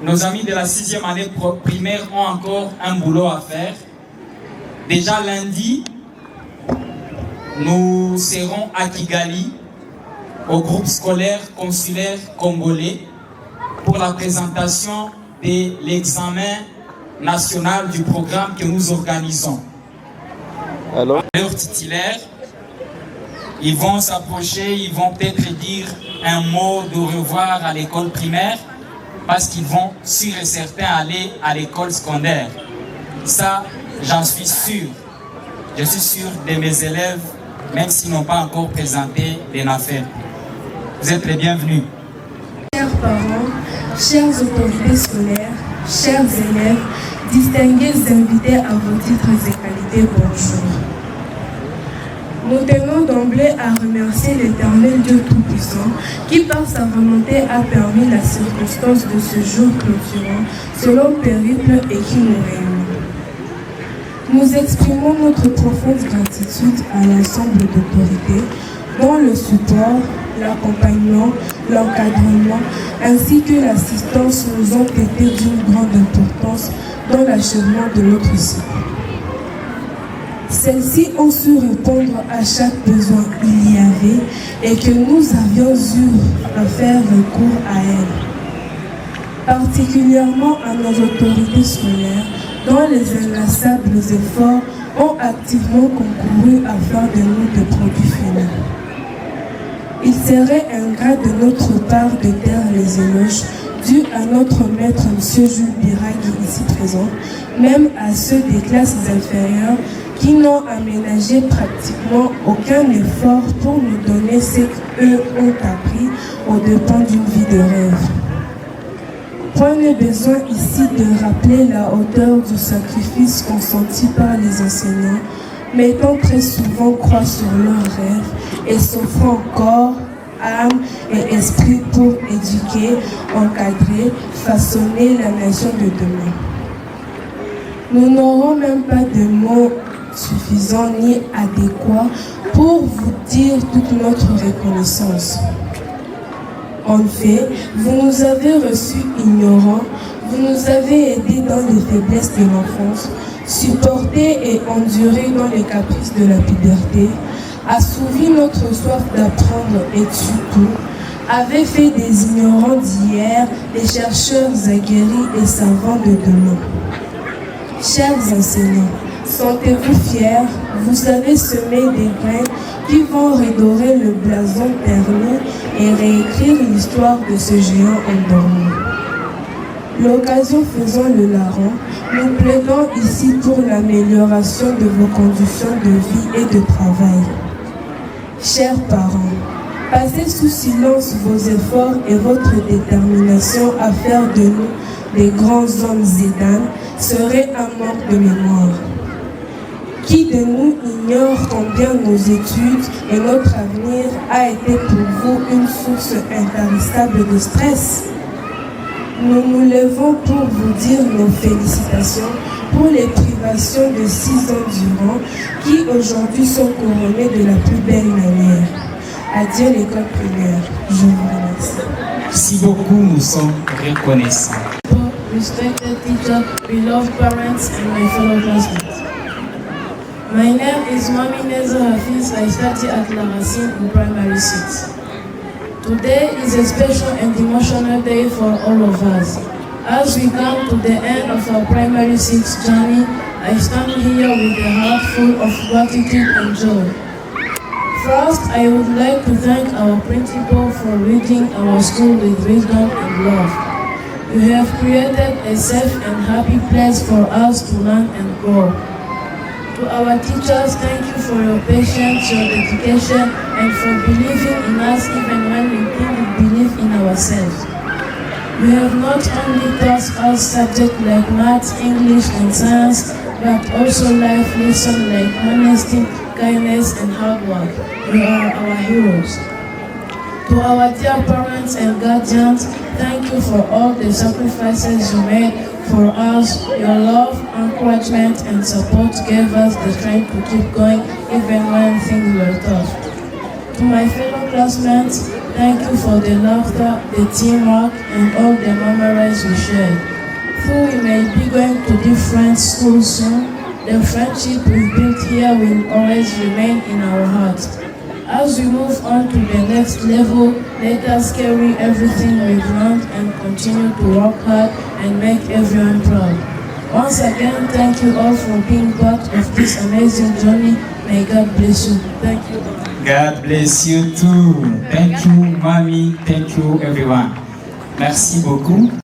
nos amis de la 6e année primaire ont encore un boulot à faire. Déjà lundi, nous serons à Kigali, au groupe scolaire consulaire congolais, pour la présentation de l'examen national du programme que nous organisons. Alors, leurs titulaires, ils vont s'approcher, ils vont peut-être dire un mot de revoir à l'école primaire, parce qu'ils vont sûr et certain aller à l'école secondaire. Ça, j'en suis sûr. Je suis sûr de mes élèves, même s'ils n'ont pas encore présenté les affaires. Vous êtes les bienvenus. Chers parents, chères autorités scolaires, chers élèves, distingués invités à vos titres et qualités, bonjour. Nous tenons d'emblée à remercier l'Éternel Dieu Tout-Puissant qui, par sa volonté, a permis la circonstance de ce jour clôturant selon périple et qui nous réunit. Nous exprimons notre profonde gratitude à l'ensemble d'autorités dont le support, l'accompagnement, l'encadrement ainsi que l'assistance nous ont été d'une grande importance dans l'achèvement de notre cycle. Celles-ci ont su répondre à chaque besoin qu'il y avait et que nous avions eu à faire recours à elles. Particulièrement à nos autorités scolaires, dont les inlassables efforts ont activement concouru à faire de nous des produits finaux. Il serait ingrat de notre part de taire les éloges dus à notre maître M. Jules Biraghi ici présent, même à ceux des classes inférieures qui n'ont aménagé pratiquement aucun effort pour nous donner ce qu'eux ont appris aux dépens d'une vie de rêve. Point n'est besoin ici de rappeler la hauteur du sacrifice consenti par les enseignants, mettant très souvent croix sur leurs rêves et s'offrant corps, âme et esprit pour éduquer, encadrer, façonner la nation de demain. Nous n'aurons même pas de mots suffisants ni adéquats pour vous dire toute notre reconnaissance. En fait, vous nous avez reçus ignorants, vous nous avez aidés dans les faiblesses de l'enfance, supportés et endurés dans les caprices de la puberté, assouvi notre soif d'apprendre et surtout, avez fait des ignorants d'hier des chercheurs aguerris et savants de demain. Chers enseignants, sentez-vous fiers, vous avez semé des graines qui vont redorer le blason terni et réécrire l'histoire de ce géant endormi. L'occasion faisant le larron, nous plaidons ici pour l'amélioration de vos conditions de vie et de travail. Chers parents, passez sous silence vos efforts et votre détermination à faire de nous des grands hommes zédanes serait un manque de mémoire. Qui de nous ignore combien nos études et notre avenir a été pour vous une source intarissable de stress? Nous nous levons pour vous dire nos félicitations pour les privations de 6 ans durant qui aujourd'hui sont couronnées de la plus belle manière. Adieu l'école primaire. Je vous remercie. Merci beaucoup, nous sommes reconnaissants. Respected teacher, beloved parents and my fellow classmates. My name is Mami Nezo Hafiz. I study at La Racine in Primary 6. Today is a special and emotional day for all of us. As we come to the end of our Primary 6 journey, I stand here with a heart full of gratitude and joy. First, I would like to thank our principal for leading our school with wisdom and love. You have created a safe and happy place for us to learn and grow. To our teachers, thank you for your patience, your dedication, and for believing in us even when we didn't believe in ourselves. You have not only taught us subjects like math, English, and science, but also life lessons like honesty, kindness, and hard work. You are our heroes. To our dear parents and guardians, thank you for all the sacrifices you made for us. Your love, encouragement, and support gave us the strength to keep going even when things were tough. To my fellow classmates, Thank you for the laughter, the teamwork, and all the memories we shared. Though we may be going to different schools soon, the friendship we've built here will always remain in our hearts. As we move on to the next level, let us carry everything we've learned and continue to work hard and make everyone proud. Once again, thank you all for being part of this amazing journey. May God bless you. Thank you. God bless you too. Thank you, Mommy. Thank you, everyone. Merci beaucoup.